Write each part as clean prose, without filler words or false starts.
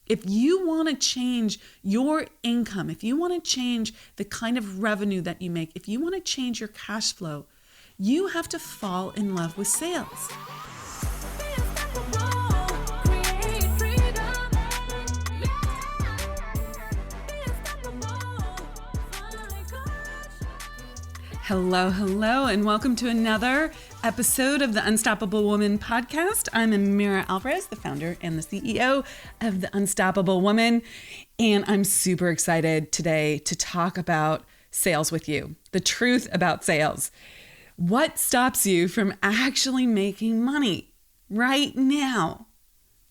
If you want to change your income, if you want to change the kind of revenue that you make, if you want to change your cash flow, you have to fall in love with sales. Hello, and welcome to another episode of the Unstoppable Woman podcast. I'm Amira Alvarez, the founder and the CEO of the Unstoppable Woman, and I'm super excited today to talk about sales with you, the truth about sales. What stops you from actually making money right now,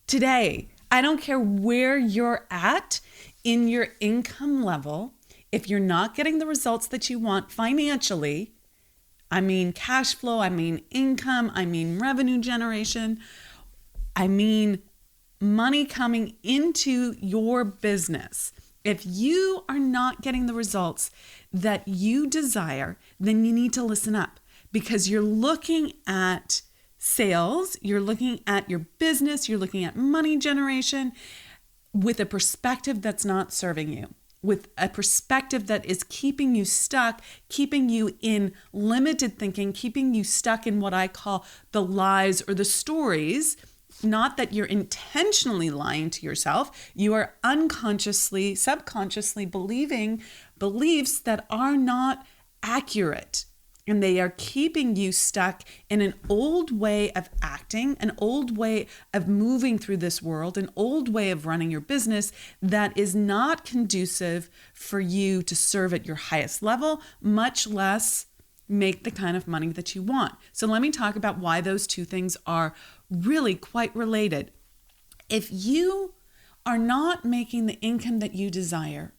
today? I don't care where you're at in your income level. If you're not getting the results that you want financially, I mean cash flow, I mean income, I mean revenue generation, I mean money coming into your business. If you are not getting the results that you desire, then you need to listen up, because you're looking at sales, you're looking at your business, you're looking at money generation with a perspective that's not serving you, with a perspective that is keeping you stuck, keeping you in limited thinking, keeping you stuck in what I call the lies or the stories. Not that you're intentionally lying to yourself. You are unconsciously, subconsciously believing beliefs that are not accurate. And they are keeping you stuck in an old way of acting, an old way of moving through this world, an old way of running your business that is not conducive for you to serve at your highest level, much less make the kind of money that you want. So let me talk about why those two things are really quite related. If you are not making the income that you desire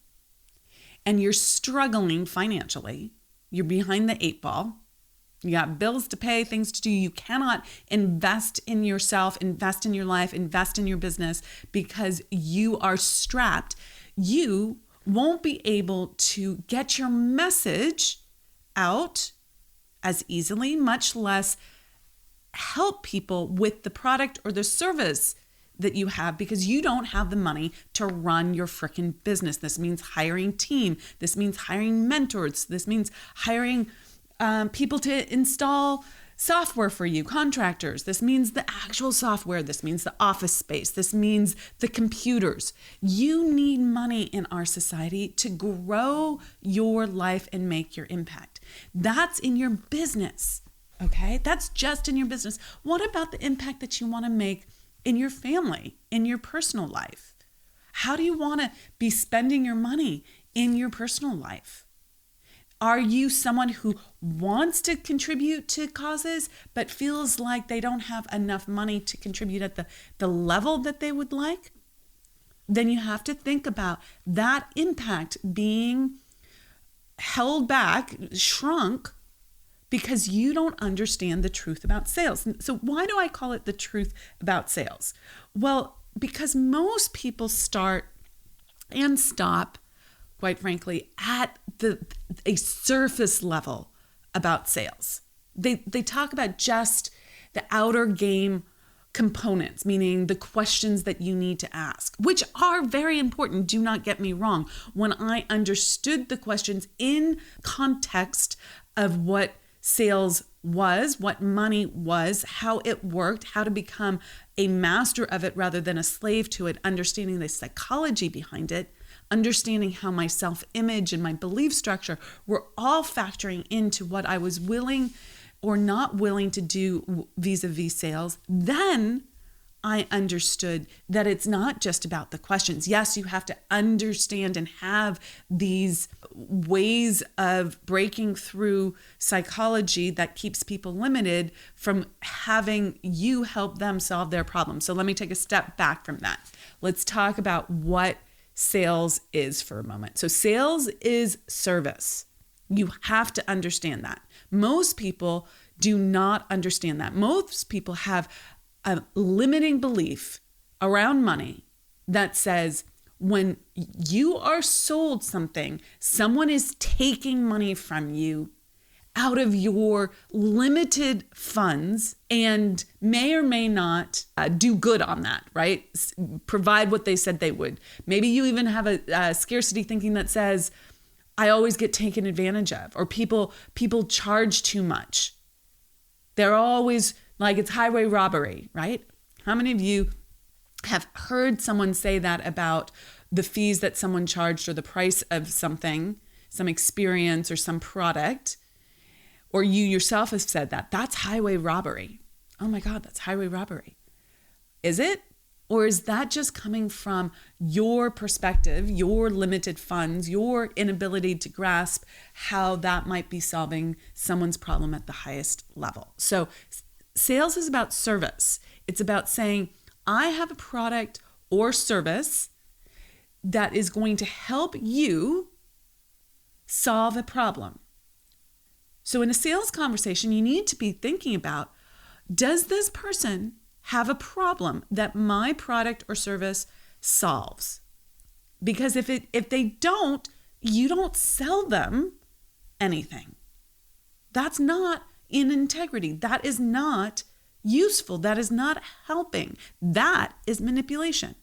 and you're struggling financially, you're behind the eight ball. You got bills to pay, things to do. You cannot invest in yourself, invest in your life, invest in your business because you are strapped. You won't be able to get your message out as easily, much less help people with the product or the service that you have, because you don't have the money to run your freaking business. This means hiring team. This means hiring mentors. This means hiring people to install software for you, contractors. This means the actual software. This means the office space. This means the computers. You need money in our society to grow your life and make your impact. That's in your business, okay? That's just in your business. What about the impact that you want to make in your family, in your personal life? How do you want to be spending your money in your personal life? Are you someone who wants to contribute to causes but feels like they don't have enough money to contribute at the level that they would like? Then you have to think about that impact being held back, shrunk, because you don't understand the truth about sales. So why do I call it the truth about sales? Well, because most people start and stop, quite frankly, at a surface level about sales. They talk about just the outer game components, meaning the questions that you need to ask, which are very important. Do not get me wrong. When I understood the questions in context of what sales was, what money was, how it worked, how to become a master of it rather than a slave to it, understanding the psychology behind it, understanding how my self-image and my belief structure were all factoring into what I was willing or not willing to do vis-a-vis sales, then I understood that it's not just about the questions. Yes, you have to understand and have these ways of breaking through psychology that keeps people limited from having you help them solve their problems. So let me take a step back from that. Let's talk about what sales is for a moment. So sales is service. You have to understand that. Most people do not understand that. Most people have a limiting belief around money that says when you are sold something, someone is taking money from you out of your limited funds and may or may not do good on that, right? Provide what they said they would. Maybe you even have a scarcity thinking that says, I always get taken advantage of, or people charge too much. They're always like, it's highway robbery, right? How many of you have heard someone say that about the fees that someone charged or the price of something, some experience or some product, or you yourself have said that? That's highway robbery. Oh my God, that's highway robbery. Is it? Or is that just coming from your perspective, your limited funds, your inability to grasp how that might be solving someone's problem at the highest level? So sales is about service. It's about saying, I have a product or service that is going to help you solve a problem. So in a sales conversation, you need to be thinking about, does this person have a problem that my product or service solves? Because if they don't, you don't sell them anything. That's not in integrity. That is not useful. That is not helping. That is manipulation.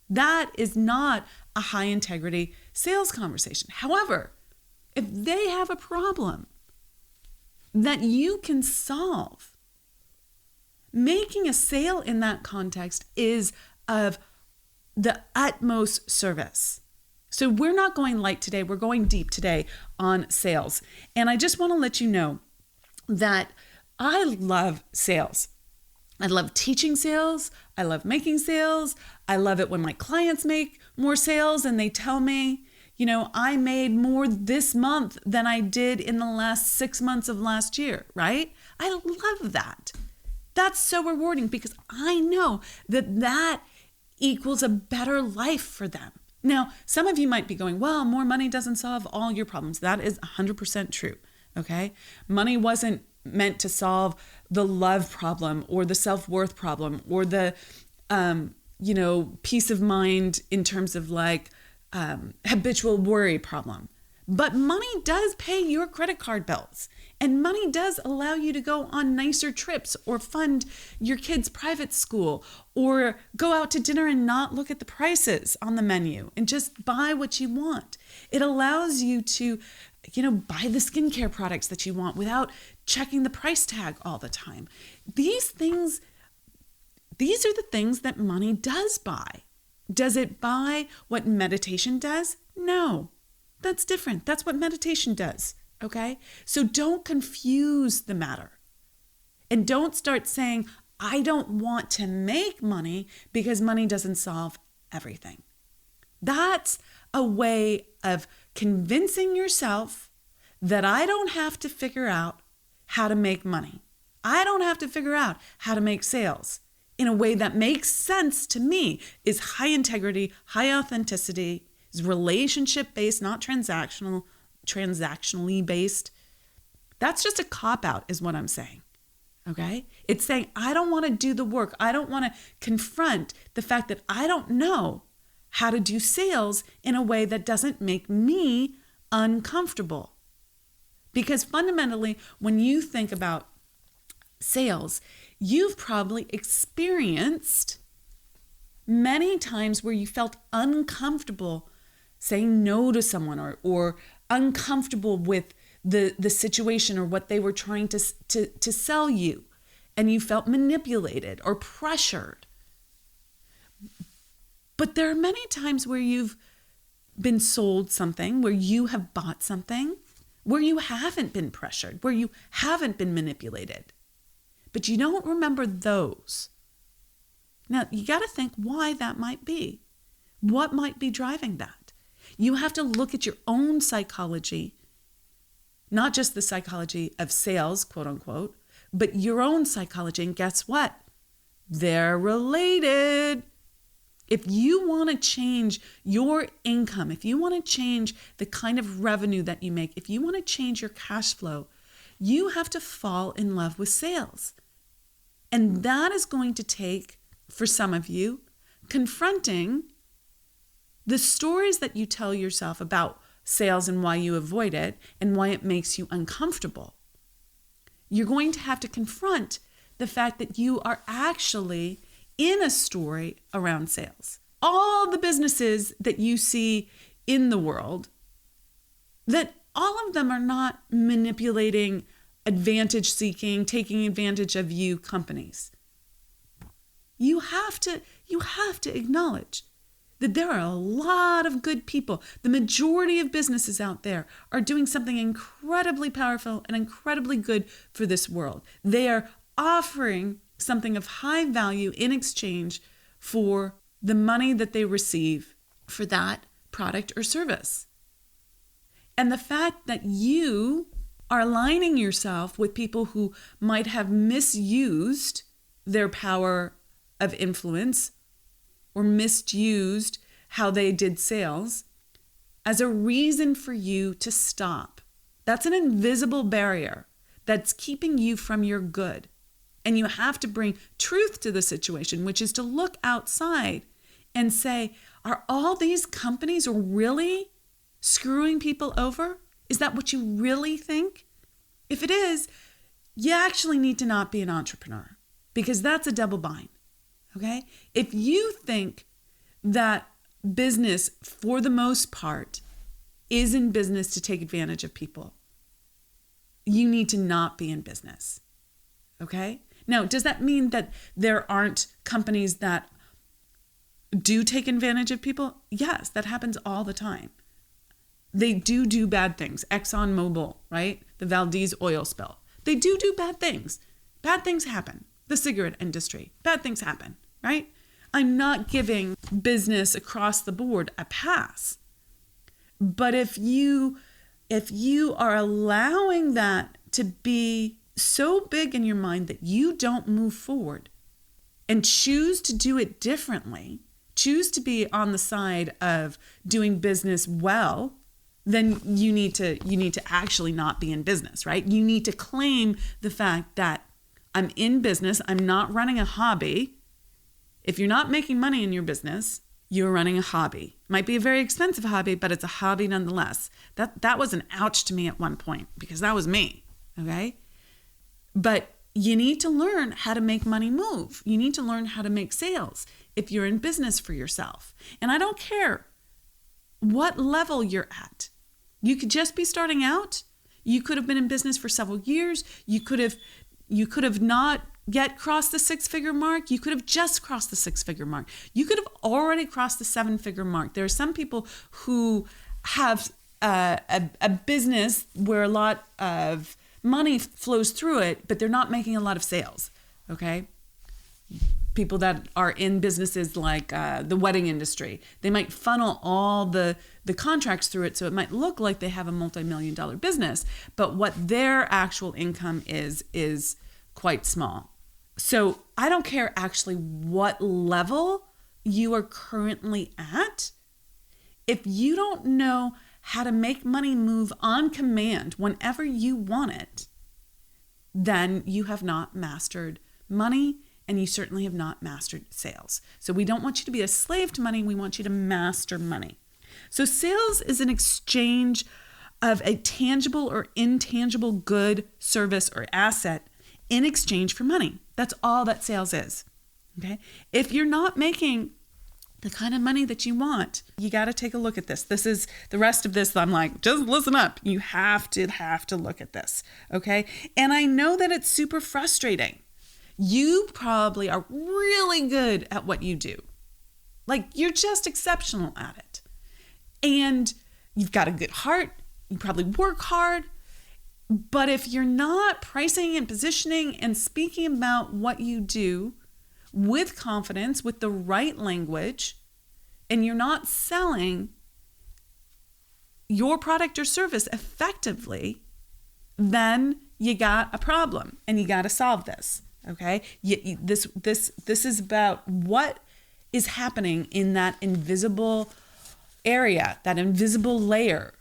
That is not a high integrity sales conversation. However, if they have a problem that you can solve, making a sale in that context is of the utmost service. So we're not going light today. We're going deep today on sales. And I just want to let you know that I love sales. I love teaching sales. I love making sales. I love it when my clients make more sales and they tell me, I made more this month than I did in the last 6 months of last year, right? I love that. That's so rewarding because I know that equals a better life for them. Now, some of you might be going, well, more money doesn't solve all your problems. That is 100% true, okay? Money wasn't meant to solve the love problem or the self-worth problem or the, peace of mind in terms of habitual worry problem. But money does pay your credit card bills, and money does allow you to go on nicer trips or fund your kids' private school or go out to dinner and not look at the prices on the menu and just buy what you want. It allows you to, buy the skincare products that you want without checking the price tag all the time. These are the things that money does buy. Does it buy what meditation does? No. That's different. That's what meditation does, okay? So don't confuse the matter. And don't start saying, I don't want to make money because money doesn't solve everything. That's a way of convincing yourself that I don't have to figure out how to make money. I don't have to figure out how to make sales in a way that makes sense to me, is high integrity, high authenticity, is relationship-based, not transactionally based. That's just a cop-out is what I'm saying, okay? It's saying I don't want to do the work. I don't want to confront the fact that I don't know how to do sales in a way that doesn't make me uncomfortable. Because fundamentally, when you think about sales, you've probably experienced many times where you felt uncomfortable saying no to someone or uncomfortable with the situation or what they were trying to sell you, and you felt manipulated or pressured. But there are many times where you've been sold something, where you have bought something, where you haven't been pressured, where you haven't been manipulated. But you don't remember those. Now, you got to think why that might be. What might be driving that? You have to look at your own psychology, not just the psychology of sales, quote unquote, but your own psychology. And guess what? They're related. If you want to change your income, if you want to change the kind of revenue that you make, if you want to change your cash flow, you have to fall in love with sales. And that is going to take, for some of you, confronting the stories that you tell yourself about sales and why you avoid it and why it makes you uncomfortable. You're going to have to confront the fact that you are actually in a story around sales. All the businesses that you see in the world, that all of them are not manipulating, advantage seeking, taking advantage of you companies. You have to acknowledge that there are a lot of good people. The majority of businesses out there are doing something incredibly powerful and incredibly good for this world. They are offering something of high value in exchange for the money that they receive for that product or service. And the fact that you are aligning yourself with people who might have misused their power of influence or misused how they did sales as a reason for you to stop. That's an invisible barrier that's keeping you from your good. And you have to bring truth to the situation, which is to look outside and say, are all these companies really screwing people over? Is that what you really think? If it is, you actually need to not be an entrepreneur, because that's a double bind. Okay? If you think that business, for the most part, is in business to take advantage of people, you need to not be in business. Okay? Now, does that mean that there aren't companies that do take advantage of people? Yes, that happens all the time. They do bad things. ExxonMobil, right? The Valdez oil spill. They do bad things. Bad things happen. The cigarette industry. Bad things happen, right? I'm not giving business across the board a pass. But if you are allowing that to be so big in your mind that you don't move forward and choose to do it differently, choose to be on the side of doing business well, then you need to actually not be in business, right? You need to claim the fact that I'm in business, I'm not running a hobby. If you're not making money in your business, you're running a hobby. Might be a very expensive hobby, but it's a hobby nonetheless. That was an ouch to me at one point, because that was me, okay? But you need to learn how to make money move. You need to learn how to make sales if you're in business for yourself. And I don't care what level you're at. You could just be starting out. You could have been in business for several years. You could have not yet crossed the 6-figure mark. You could have just crossed the 6-figure mark. You could have already crossed the 7-figure mark. There are some people who have a business where a lot of money flows through it, but they're not making a lot of sales, okay? People that are in businesses like the wedding industry, they might funnel all the contracts through it, so it might look like they have a multi-million-dollar business, but what their actual income is quite small. So I don't care actually what level you are currently at. If you don't know how to make money move on command whenever you want it, then you have not mastered money, and you certainly have not mastered sales. So we don't want you to be a slave to money. We want you to master money. So sales is an exchange of a tangible or intangible good, service, or asset in exchange for money. That's all that sales is. Okay? If you're not making the kind of money that you want, you got to take a look at this. This is the rest of this. I'm like, just listen up. You have to look at this. Okay? And I know that it's super frustrating. You probably are really good at what you do. Like, you're just exceptional at it. And you've got a good heart. You probably work hard. But if you're not pricing and positioning and speaking about what you do with confidence, with the right language, and you're not selling your product or service effectively, then you got a problem and you got to solve this. Okay? This is about what is happening in that invisible area, that invisible layer.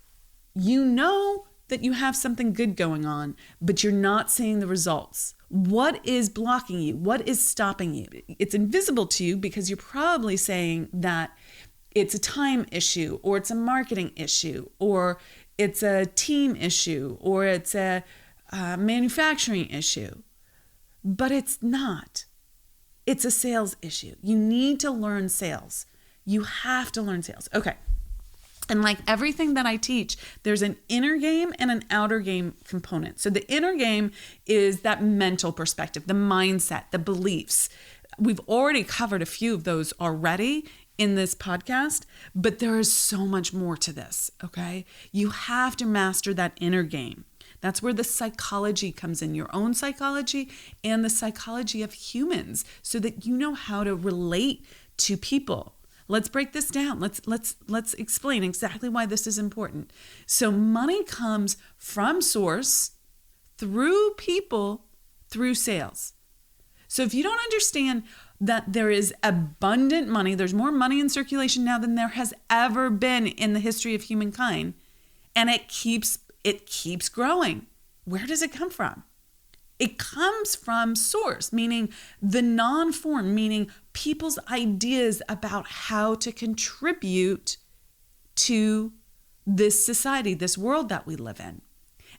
You know that you have something good going on, but you're not seeing the results. What is blocking you? What is stopping you? It's invisible to you because you're probably saying that it's a time issue, or it's a marketing issue, or it's a team issue, or it's a manufacturing issue. But it's not. It's a sales issue. You need to learn sales. You have to learn sales. Okay. And like everything that I teach, there's an inner game and an outer game component. So the inner game is that mental perspective, the mindset, the beliefs. We've already covered a few of those already in this podcast, but there is so much more to this, okay? You have to master that inner game. That's where the psychology comes in, your own psychology and the psychology of humans, so that you know how to relate to people. Let's break this down. Let's explain exactly why this is important. So money comes from source, through people, through sales. So if you don't understand that there is abundant money, there's more money in circulation now than there has ever been in the history of humankind, and it keeps growing. Where does it come from? It comes from source, meaning the non-form, meaning people's ideas about how to contribute to this society, this world that we live in.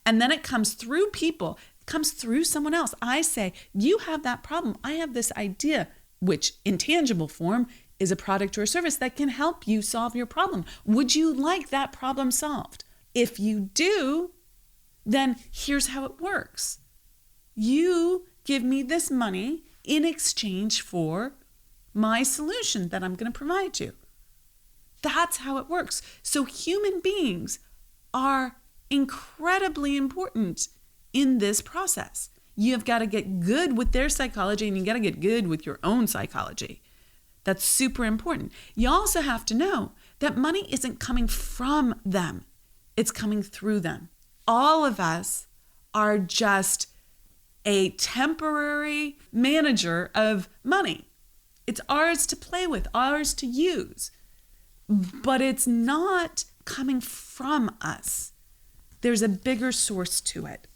And then it comes through people, it comes through someone else. I say, you have that problem. I have this idea, which in tangible form is a product or a service that can help you solve your problem. Would you like that problem solved? If you do, then here's how it works. You give me this money in exchange for my solution that I'm going to provide you. That's how it works. So human beings are incredibly important in this process. You have got to get good with their psychology, and you got to get good with your own psychology. That's super important. You also have to know that money isn't coming from them. It's coming through them. All of us are just a temporary manager of money. It's ours to play with, ours to use, but it's not coming from us. There's a bigger source to it.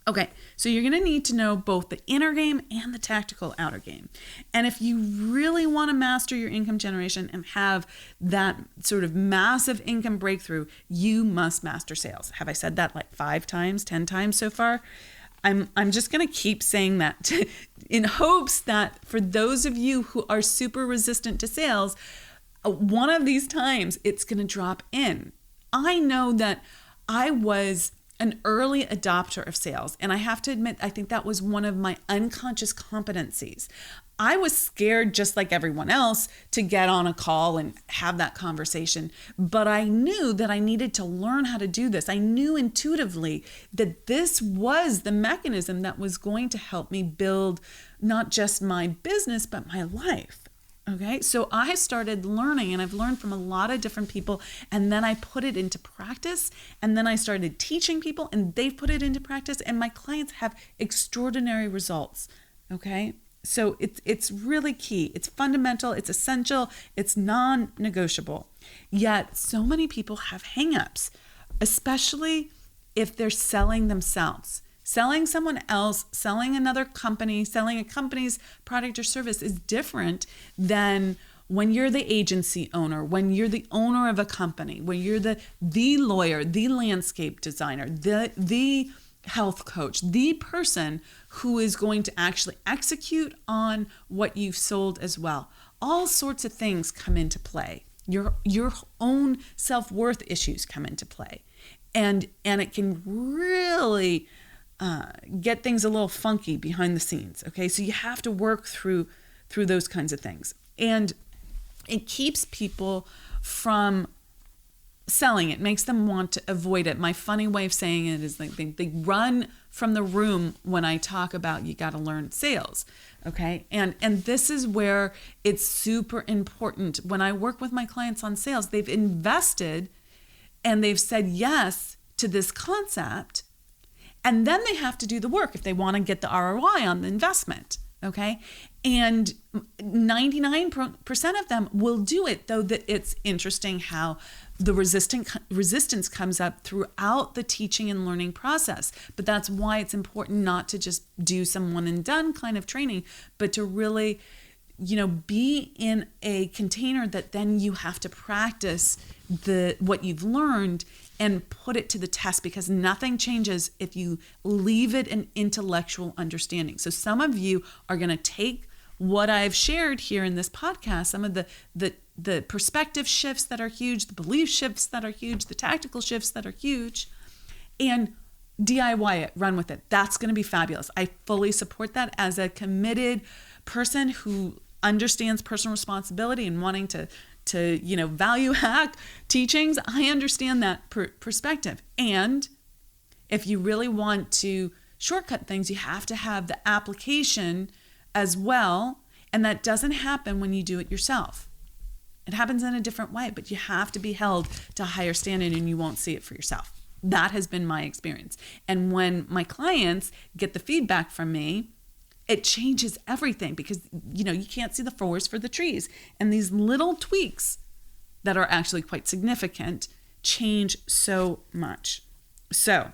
Okay, so you're going to need to know both the inner game and the tactical outer game. And if you really want to master your income generation and have that sort of massive income breakthrough, you must master sales. Have I said that like 5 times, 10 times so far? I'm just going to keep saying that in hopes that for those of you who are super resistant to sales, one of these times it's going to drop in. I know that I was an early adopter of sales, and I have to admit, I think that was one of my unconscious competencies. I was scared, just like everyone else, to get on a call and have that conversation. But I knew that I needed to learn how to do this. I knew intuitively that this was the mechanism that was going to help me build not just my business, but my life. Okay, so I started learning, and I've learned from a lot of different people, and then I put it into practice, and then I started teaching people, and they've put it into practice, and my clients have extraordinary results. Okay, so it's really key. It's fundamental. It's essential. It's non-negotiable. Yet so many people have hangups, especially if they're selling themselves. Selling someone else, selling another company, selling a company's product or service is different than when you're the agency owner, when you're the owner of a company, when you're the lawyer, the landscape designer, the health coach, the person who is going to actually execute on what you've sold as well. All sorts of things come into play. Your own self-worth issues come into play. And it can really get things a little funky behind the scenes. Okay, so you have to work through those kinds of things, and it keeps people from selling. It makes them want to avoid it. My funny way of saying it is like they run from the room when I talk about you got to learn sales. Okay, and this is where it's super important. When I work with my clients on sales, they've invested and they've said yes to this concept. And then they have to do the work if they want to get the ROI on the investment, okay? And 99% of them will do it, though that it's interesting how the resistance comes up throughout the teaching and learning process. But that's why it's important not to just do some one and done kind of training, but to really be in a container that then you have to practice what you've learned and put it to the test, because nothing changes if you leave it an intellectual understanding. So some of you are going to take what I've shared here in this podcast, some of the perspective shifts that are huge, the belief shifts that are huge, the tactical shifts that are huge, and DIY it, run with it. That's going to be fabulous. I fully support that as a committed person who understands personal responsibility and wanting to value hack teachings. I understand that perspective. And if you really want to shortcut things, you have to have the application as well. And that doesn't happen when you do it yourself. It happens in a different way, but you have to be held to a higher standard and you won't see it for yourself. That has been my experience. And when my clients get the feedback from me, it changes everything, because, you can't see the forest for the trees. And these little tweaks that are actually quite significant change so much. So,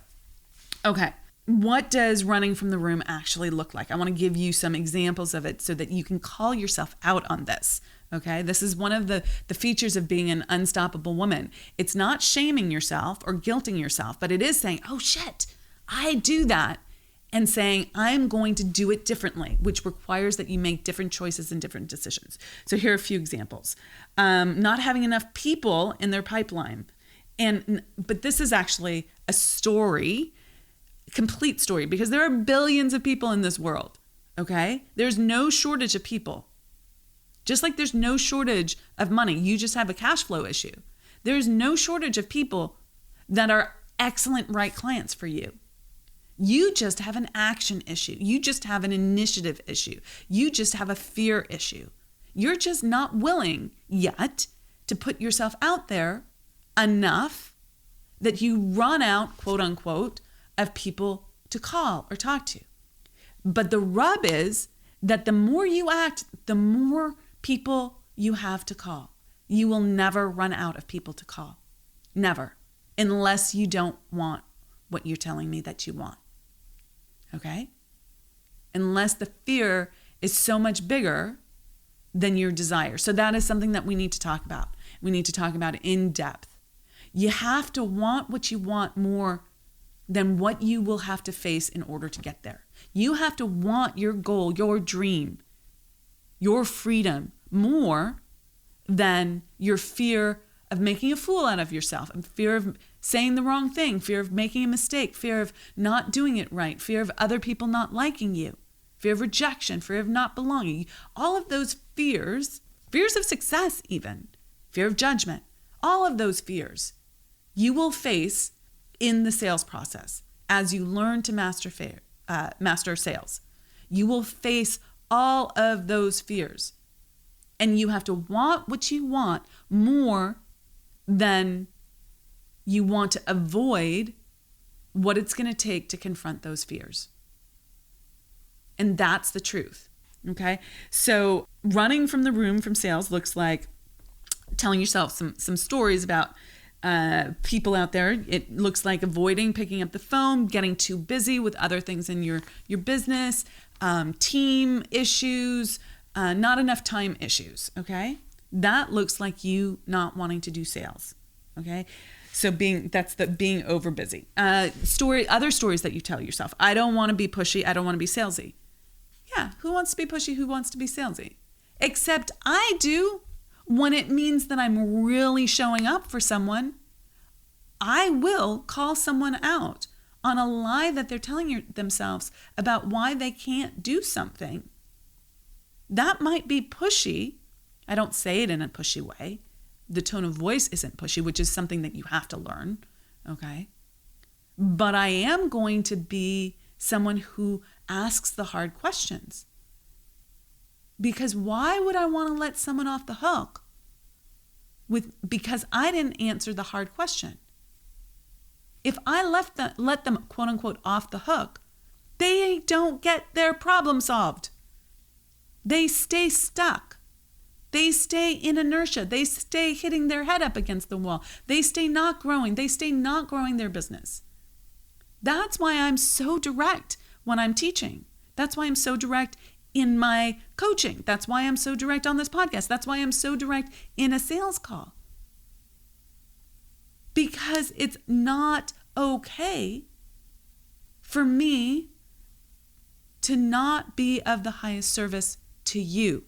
okay, what does running from the room actually look like? I want to give you some examples of it so that you can call yourself out on this. Okay, this is one of the features of being an unstoppable woman. It's not shaming yourself or guilting yourself, but it is saying, oh shit, I do that. And saying, I'm going to do it differently, which requires that you make different choices and different decisions. So here are a few examples. Not having enough people in their pipeline. But this is actually a story, complete story, because there are billions of people in this world, okay? There's no shortage of people. Just like there's no shortage of money, you just have a cash flow issue. There's no shortage of people that are excellent right clients for you. You just have an action issue. You just have an initiative issue. You just have a fear issue. You're just not willing yet to put yourself out there enough that you run out, quote unquote, of people to call or talk to. But the rub is that the more you act, the more people you have to call. You will never run out of people to call. Never. Unless you don't want what you're telling me that you want. Okay? Unless the fear is so much bigger than your desire. So that is something that we need to talk about. We need to talk about it in depth. You have to want what you want more than what you will have to face in order to get there. You have to want your goal, your dream, your freedom more than your fear of making a fool out of yourself, and fear of saying the wrong thing, fear of making a mistake, fear of not doing it right, fear of other people not liking you, fear of rejection, fear of not belonging. All of those fears of success even, fear of judgment, all of those fears you will face in the sales process as you learn to master sales. You will face all of those fears. And you have to want what you want more than you want to avoid what it's going to take to confront those fears. And that's the truth. Okay? So running from the room from sales looks like telling yourself some stories about people out there. It looks like avoiding picking up the phone, getting too busy with other things in your business, team issues, not enough time issues, okay? That looks like you not wanting to do sales, okay? So that's being over busy. Other stories that you tell yourself. I don't want to be pushy. I don't want to be salesy. Yeah, who wants to be pushy? Who wants to be salesy? Except I do when it means that I'm really showing up for someone. I will call someone out on a lie that they're telling themselves about why they can't do something. That might be pushy. I don't say it in a pushy way. The tone of voice isn't pushy, which is something that you have to learn, okay? But I am going to be someone who asks the hard questions. Because why would I want to let someone off the hook because I didn't answer the hard question? If I let them quote unquote off the hook, they don't get their problem solved. They stay stuck. They stay in inertia. They stay hitting their head up against the wall. They stay not growing. They stay not growing their business. That's why I'm so direct when I'm teaching. That's why I'm so direct in my coaching. That's why I'm so direct on this podcast. That's why I'm so direct in a sales call. Because it's not okay for me to not be of the highest service to you.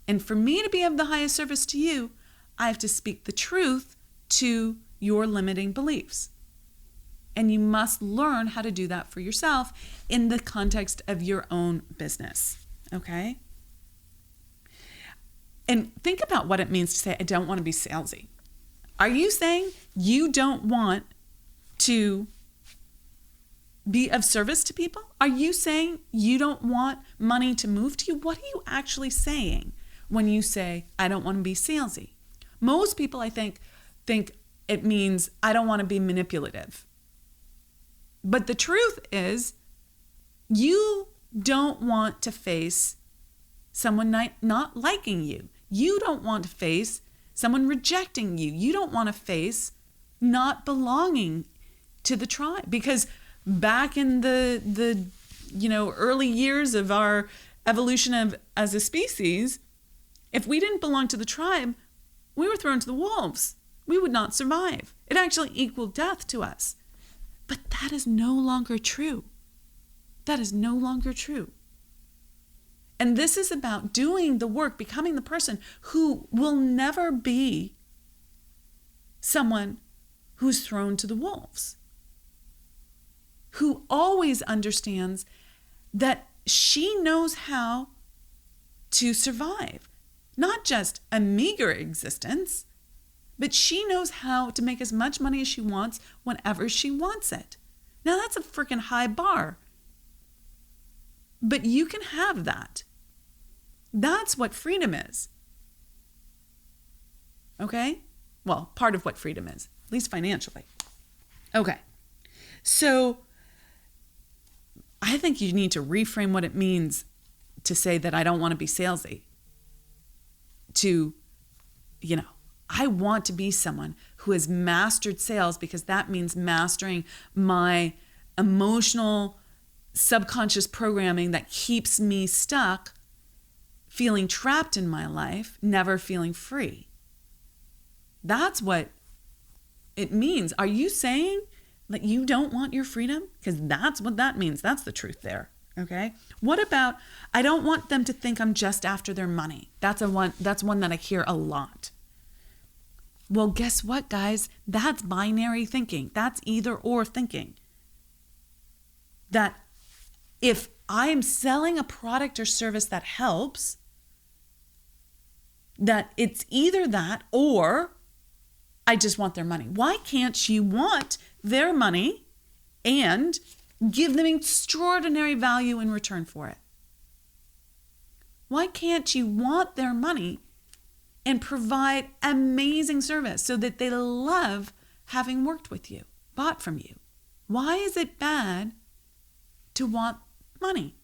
And for me to be of the highest service to you, I have to speak the truth to your limiting beliefs. And you must learn how to do that for yourself in the context of your own business, okay? And think about what it means to say, I don't want to be salesy. Are you saying you don't want to be of service to people? Are you saying you don't want money to move to you? What are you actually saying when you say, I don't want to be salesy? Most people, I think it means I don't want to be manipulative. But the truth is, you don't want to face someone not liking you. You don't want to face someone rejecting you. You don't want to face not belonging to the tribe. Because back in the early years of our evolution as a species, if we didn't belong to the tribe, we were thrown to the wolves. We would not survive. It actually equaled death to us. But that is no longer true. That is no longer true. And this is about doing the work, becoming the person who will never be someone who's thrown to the wolves, who always understands that she knows how to survive, not just a meager existence, but she knows how to make as much money as she wants whenever she wants it. Now that's a freaking high bar. But you can have that. That's what freedom is. Okay? Well, part of what freedom is, at least financially. Okay. So I think you need to reframe what it means to say that I don't want to be salesy. To, I want to be someone who has mastered sales, because that means mastering my emotional subconscious programming that keeps me stuck, feeling trapped in my life, never feeling free. That's what it means. Are you saying that you don't want your freedom? Because that's what that means. That's the truth there. Okay. What about, I don't want them to think I'm just after their money. That's one that I hear a lot. Well, guess what, guys? That's binary thinking. That's either or thinking. That if I am selling a product or service that helps, that it's either that or I just want their money. Why can't you want their money and give them extraordinary value in return for it? Why can't you want their money and provide amazing service so that they love having worked with you, bought from you? Why is it bad to want money?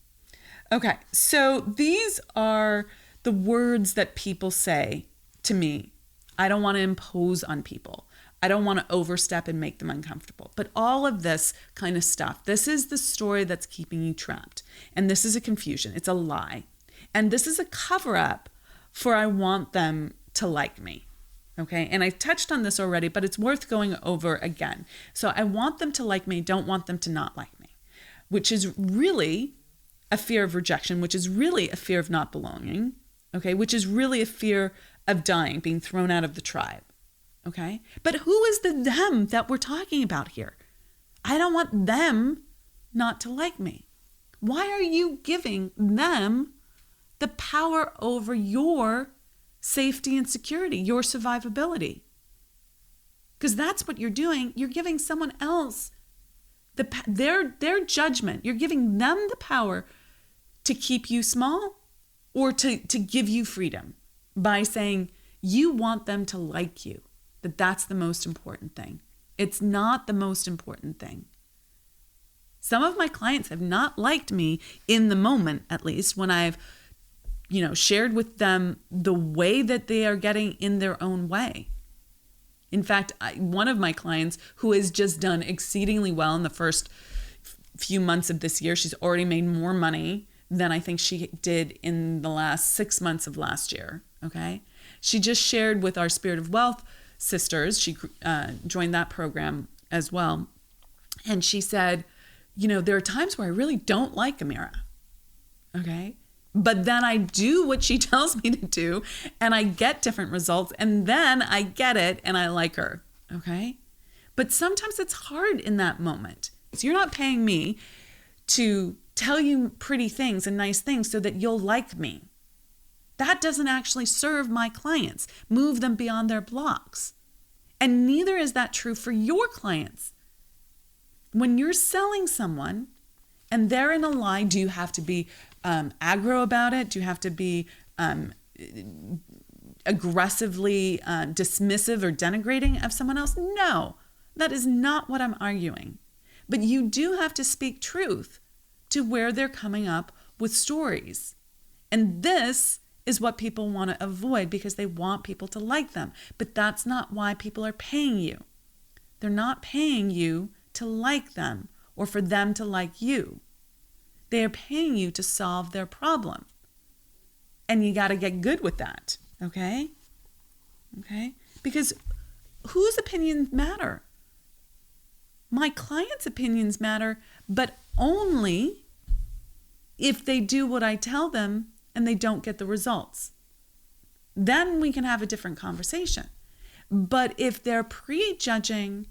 Okay, so these are the words that people say to me. I don't want to impose on people. I don't want to overstep and make them uncomfortable. But all of this kind of stuff, this is the story that's keeping you trapped. And this is a confusion. It's a lie. And this is a cover up for I want them to like me. Okay. And I touched on this already, but it's worth going over again. So I want them to like me, don't want them to not like me, which is really a fear of rejection, which is really a fear of not belonging. Okay. Which is really a fear of dying, being thrown out of the tribe. Okay. But who is the them that we're talking about here? I don't want them not to like me. Why are you giving them the power over your safety and security, your survivability? Because that's what you're doing. You're giving someone else their judgment. You're giving them the power to keep you small or to give you freedom by saying you want them to like you. That's the most important thing. It's not the most important thing. Some of my clients have not liked me in the moment, at least when I've shared with them the way that they are getting in their own way. In fact, one of my clients who has just done exceedingly well in the first few months of this year, she's already made more money than I think she did in the last 6 months of last year. Okay. She just shared with our Spirit of Wealth sisters. She joined that program as well. And she said, there are times where I really don't like Amira. Okay. But then I do what she tells me to do and I get different results. And then I get it and I like her. Okay. But sometimes it's hard in that moment. So you're not paying me to tell you pretty things and nice things so that you'll like me. That doesn't actually serve my clients, move them beyond their blocks. And neither is that true for your clients. When you're selling someone and they're in a lie, do you have to be aggro about it? Do you have to be aggressively dismissive or denigrating of someone else? No, that is not what I'm arguing. But you do have to speak truth to where they're coming up with stories. And this is what people want to avoid because they want people to like them. But that's not why people are paying you. They're not paying you to like them or for them to like you. They are paying you to solve their problem. And you got to get good with that. Okay? Okay? Because whose opinions matter? My clients' opinions matter, but only if they do what I tell them and they don't get the results. Then we can have a different conversation. But if they're prejudging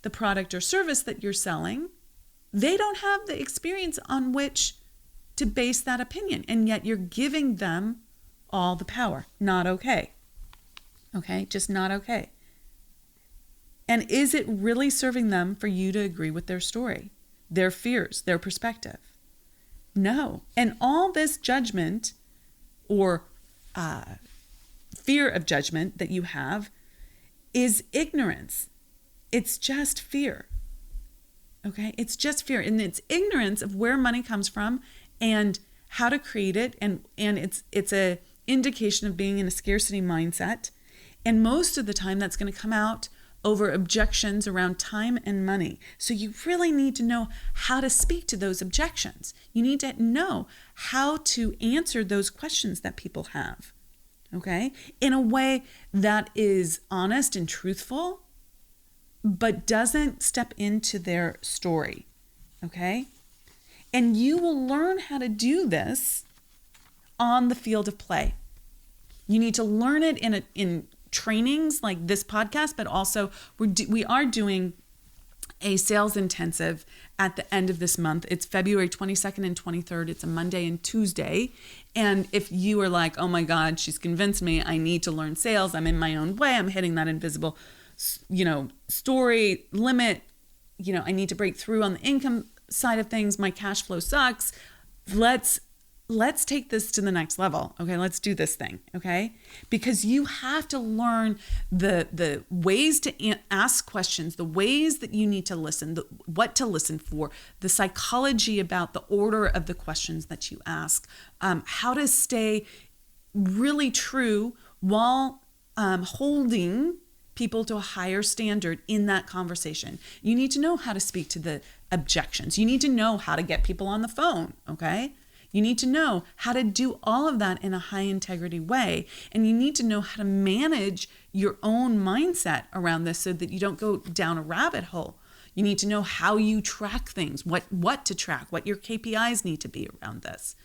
the product or service that you're selling, they don't have the experience on which to base that opinion. And yet you're giving them all the power. Not okay. Okay? Just not okay. And is it really serving them for you to agree with their story, their fears, their perspective? No. And all this judgment or fear of judgment that you have is ignorance. It's just fear. Okay? It's just fear. And it's ignorance of where money comes from and how to create it. And it's a indication of being in a scarcity mindset. And most of the time that's going to come out over objections around time and money. So you really need to know how to speak to those objections. You need to know how to answer those questions that people have, okay, in a way that is honest and truthful, but doesn't step into their story, okay? And you will learn how to do this on the field of play. You need to learn it in trainings like this podcast, but also we are doing a sales intensive at the end of this month. It's February 22nd and 23rd. It's a Monday and Tuesday. And if you are like, oh my God, she's convinced me I need to learn sales. I'm in my own way. I'm hitting that invisible, story limit. I need to break through on the income side of things. My cash flow sucks. Let's take this to the next level. Okay, let's do this thing. Okay, because you have to learn the ways to ask questions, the ways that you need to listen, what to listen for, the psychology about the order of the questions that you ask, how to stay really true while holding people to a higher standard in that conversation. You need to know how to speak to the objections. You need to know how to get people on the phone. Okay. You need to know how to do all of that in a high integrity way. And you need to know how to manage your own mindset around this so that you don't go down a rabbit hole. You need to know how you track things, what to track, what your KPIs need to be around this.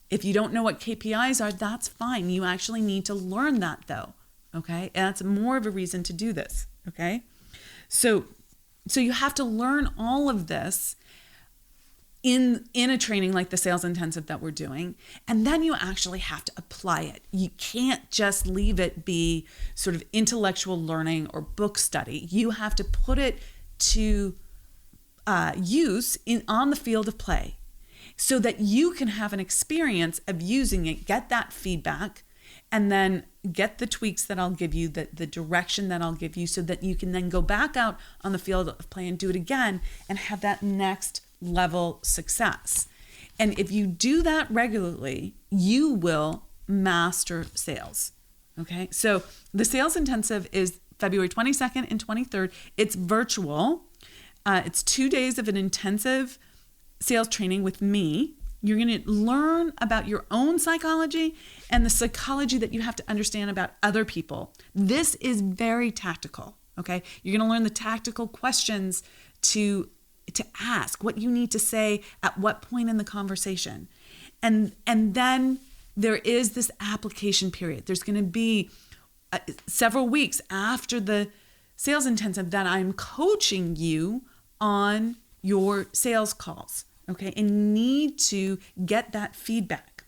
If you don't know what KPIs are, that's fine. You actually need to learn that though. Okay. And that's more of a reason to do this. Okay. So you have to learn all of this in a training like the sales intensive that we're doing. And then you actually have to apply it. You can't just leave it be sort of intellectual learning or book study. You have to put it to use on the field of play so that you can have an experience of using it, get that feedback, and then get the tweaks that I'll give you, the direction that I'll give you, so that you can then go back out on the field of play and do it again and have that next level success. And if you do that regularly, you will master sales. Okay. So the sales intensive is February 22nd and 23rd. It's virtual. It's 2 days of an intensive sales training with me. You're going to learn about your own psychology and the psychology that you have to understand about other people. This is very tactical, okay? You're going to learn the tactical questions to ask, what you need to say at what point in the conversation. And then there is this application period. There's going to be several weeks after the sales intensive that I'm coaching you on your sales calls. Okay, and need to get that feedback.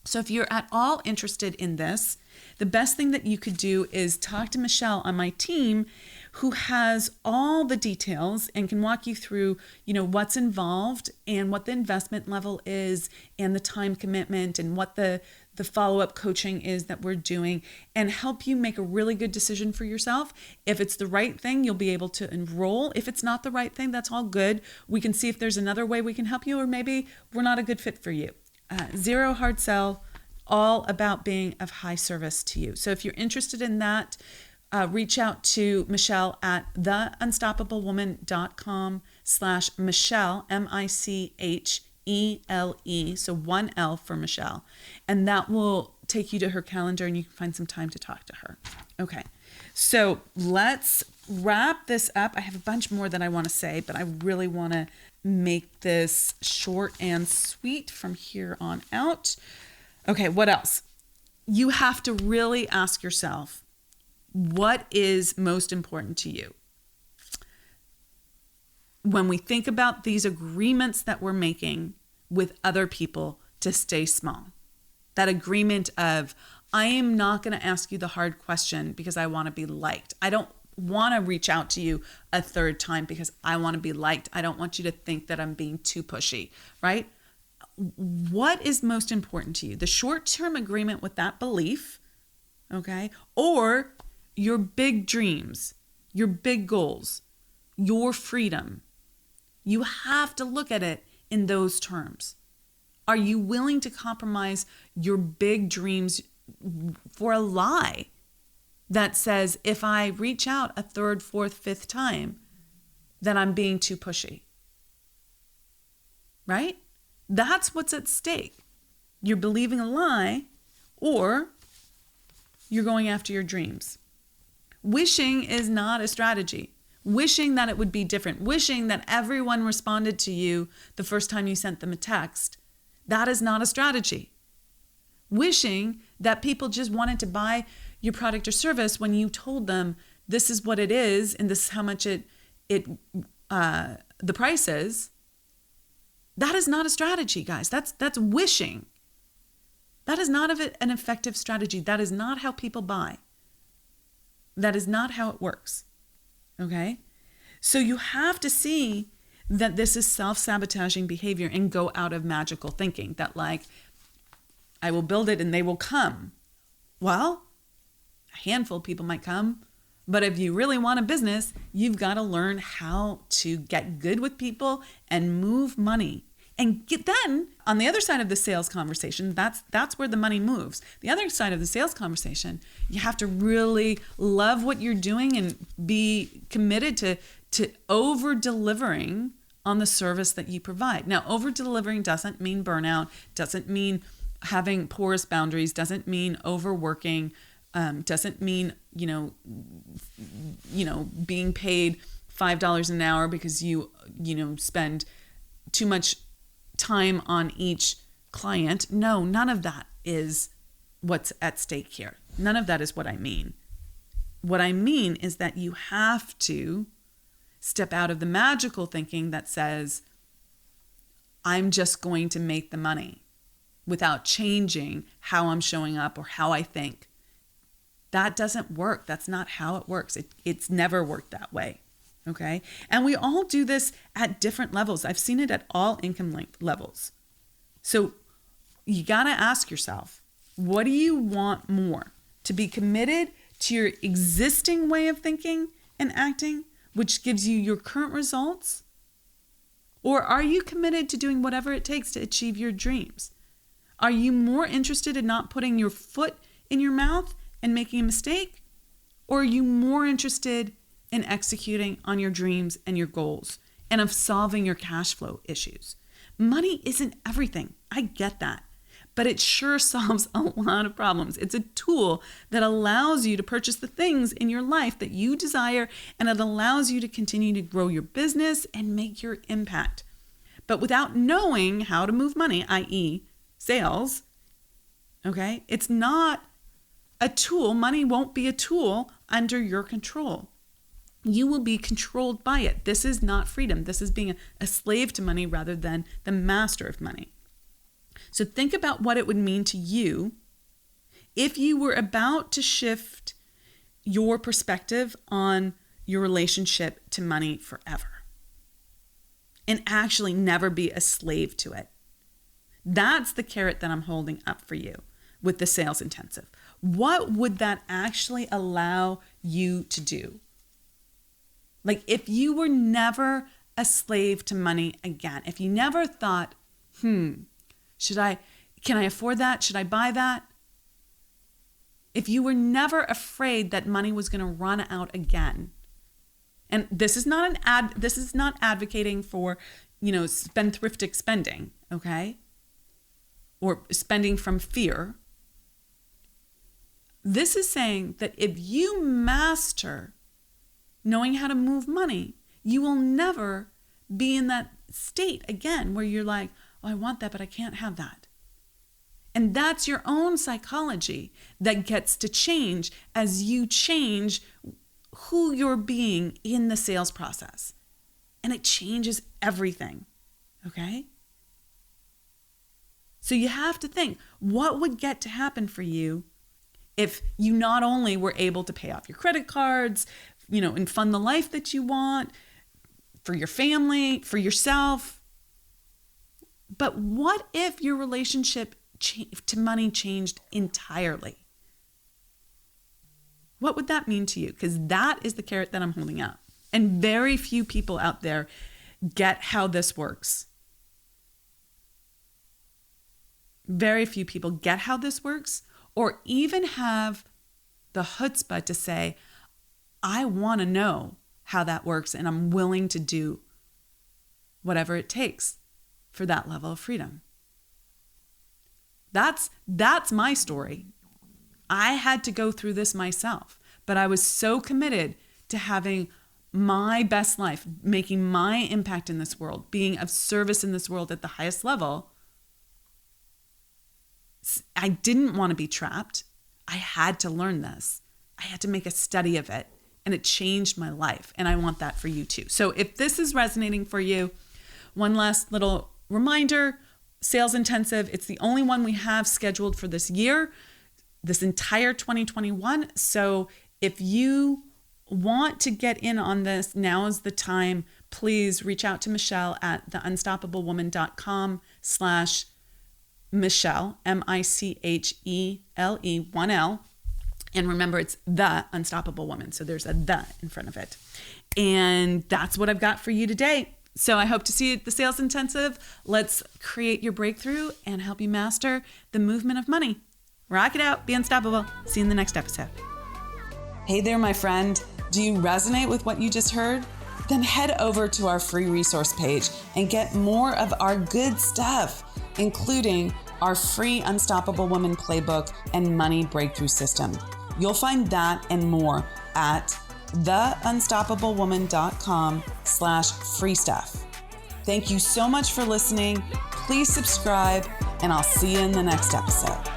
So if you're at all interested in this, the best thing that you could do is talk to Michelle on my team, who has all the details and can walk you through, what's involved and what the investment level is and the time commitment and what the follow-up coaching is that we're doing, and help you make a really good decision for yourself. If it's the right thing, you'll be able to enroll. If it's not the right thing, that's all good. We can see if there's another way we can help you, or maybe we're not a good fit for you. Zero hard sell, all about being of high service to you. So if you're interested in that, reach out to Michelle at theunstoppablewoman.com/Michelle, MICHELE, so 1 L for Michelle. And that will take you to her calendar and you can find some time to talk to her. Okay, so let's wrap this up. I have a bunch more that I want to say, but I really want to make this short and sweet from here on out. Okay, what else? You have to really ask yourself, what is most important to you? When we think about these agreements that we're making with other people to stay small, that agreement of, I am not going to ask you the hard question because I want to be liked. I don't want to reach out to you a third time because I want to be liked. I don't want you to think that I'm being too pushy, right? What is most important to you? The short-term agreement with that belief, okay? Or your big dreams, your big goals, your freedom. You have to look at it in those terms. Are you willing to compromise your big dreams for a lie that says, if I reach out a third, fourth, fifth time, then I'm being too pushy? Right? That's what's at stake. You're believing a lie, or you're going after your dreams. Wishing is not a strategy. Wishing that it would be different. Wishing that everyone responded to you the first time you sent them a text. That is not a strategy. Wishing that people just wanted to buy your product or service when you told them this is what it is and this is how much the price is. That is not a strategy, guys. That's wishing. That is not an effective strategy. That is not how people buy. That is not how it works. Okay? So you have to see that this is self-sabotaging behavior and go out of magical thinking that, like, I will build it and they will come. Well, a handful of people might come, but if you really want a business, you've got to learn how to get good with people and move money. And then on the other side of the sales conversation, that's where the money moves. The other side of the sales conversation, you have to really love what you're doing and be committed to over-delivering on the service that you provide. Now, over-delivering doesn't mean burnout, doesn't mean having porous boundaries, doesn't mean overworking, doesn't mean, being paid $5 an hour because you spend too much time on each client. No, none of that is what's at stake here. None of that is what I mean. What I mean is that you have to step out of the magical thinking that says, I'm just going to make the money without changing how I'm showing up or how I think. That doesn't work. That's not how it works. It's never worked that way. Okay. And we all do this at different levels. I've seen it at all income levels. So you got to ask yourself, what do you want more? To be committed to your existing way of thinking and acting, which gives you your current results? Or are you committed to doing whatever it takes to achieve your dreams? Are you more interested in not putting your foot in your mouth and making a mistake? Or are you more interested in executing on your dreams and your goals and of solving your cash flow issues? Money isn't everything. I get that. But it sure solves a lot of problems. It's a tool that allows you to purchase the things in your life that you desire, and it allows you to continue to grow your business and make your impact. But without knowing how to move money, i.e. sales, okay, it's not a tool. Money won't be a tool under your control. You will be controlled by it. This is not freedom. This is being a slave to money rather than the master of money. So think about what it would mean to you if you were about to shift your perspective on your relationship to money forever and actually never be a slave to it. That's the carrot that I'm holding up for you with the sales intensive. What would that actually allow you to do? Like if you were never a slave to money again, if you never thought, can I afford that? Should I buy that? If you were never afraid that money was going to run out again, and this is not advocating for, spendthriftic spending, okay? Or spending from fear. This is saying that if you master knowing how to move money, you will never be in that state again where you're like, oh, I want that, but I can't have that. And that's your own psychology that gets to change as you change who you're being in the sales process. And it changes everything, okay? So you have to think, what would get to happen for you if you not only were able to pay off your credit cards, and fund the life that you want for your family, for yourself. But what if your relationship to money changed entirely? What would that mean to you? Because that is the carrot that I'm holding up. And very few people out there get how this works. Very few people get how this works, or even have the chutzpah to say, I want to know how that works, and I'm willing to do whatever it takes for that level of freedom. That's my story. I had to go through this myself, but I was so committed to having my best life, making my impact in this world, being of service in this world at the highest level. I didn't want to be trapped. I had to learn this. I had to make a study of it. And it changed my life. And I want that for you too. So if this is resonating for you, one last little reminder, Sales Intensive, it's the only one we have scheduled for this year, this entire 2021. So if you want to get in on this, now is the time. Please reach out to Michelle at theunstoppablewoman.com/Michelle, Michele, 1L. And remember, it's The Unstoppable Woman. So there's a the in front of it. And that's what I've got for you today. So I hope to see you at the Sales Intensive. Let's create your breakthrough and help you master the movement of money. Rock it out. Be unstoppable. See you in the next episode. Hey there, my friend. Do you resonate with what you just heard? Then head over to our free resource page and get more of our good stuff, including our free Unstoppable Woman Playbook and Money Breakthrough System. You'll find that and more at theunstoppablewoman.com/free stuff. Thank you so much for listening. Please subscribe, and I'll see you in the next episode.